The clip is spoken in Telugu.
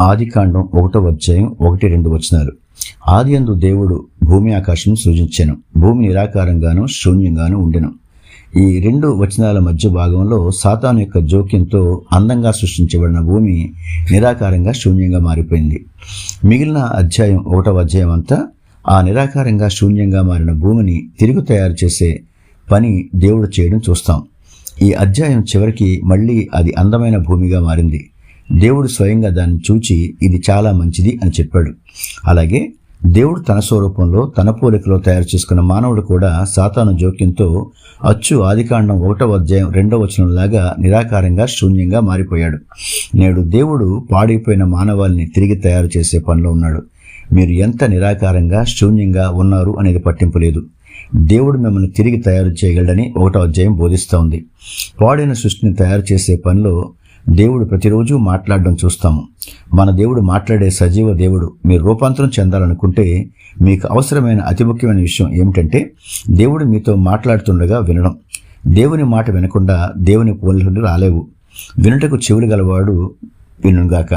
ఆదికాండం 1:1-2 ఆదియందు దేవుడు భూమి ఆకాశం సృజించెను. భూమి నిరాకారంగాను శూన్యంగాను ఉండెను. ఈ 2 వచనాల మధ్య భాగంలో సాతాను యొక్క జోక్యంతో అందంగా సృష్టించబడిన భూమి నిరాకారంగా శూన్యంగా మారిపోయింది. మిగిలిన అధ్యాయం 1వ అధ్యాయం అంతా ఆ నిరాకారంగా శూన్యంగా మారిన భూమిని తిరిగి తయారు చేసే పని దేవుడు చేయడం చూస్తాం. ఈ అధ్యాయం చివరికి మళ్ళీ అది అందమైన భూమిగా మారింది. దేవుడు స్వయంగా దాన్ని చూచి ఇది చాలా మంచిది అని చెప్పాడు. అలాగే దేవుడు తన స్వరూపంలో తన పోలికలో తయారు చేసుకున్న మానవుడు కూడా సాతాను జోక్యంతో అచ్చు ఆదికాండం 1వ అధ్యాయం 2వ వచనంలాగా నిరాకారంగా శూన్యంగా మారిపోయాడు. నేడు దేవుడు పాడైపోయిన మానవాళిని తిరిగి తయారు చేసే పనిలో ఉన్నాడు. మీరు ఎంత నిరాకారంగా శూన్యంగా ఉన్నారు అనేది పట్టింపు లేదు. దేవుడు మిమ్మల్ని తిరిగి తయారు చేయగలడని 1వ అధ్యాయం బోధిస్తోంది. పాడైన సృష్టిని తయారు చేసే పనిలో దేవుడు ప్రతిరోజు మాట్లాడడం చూస్తాము. మన దేవుడు మాట్లాడే సజీవ దేవుడు. మీరు రూపాంతరం చెందాలనుకుంటే మీకు అవసరమైన అతి ముఖ్యమైన విషయం ఏమిటంటే దేవుడు మీతో మాట్లాడుతుండగా వినడం. దేవుని మాట వినకుండా దేవుని పోలిక నుండి రాలేవు. వినుటకు చెవులు గలవాడు వినుగాక.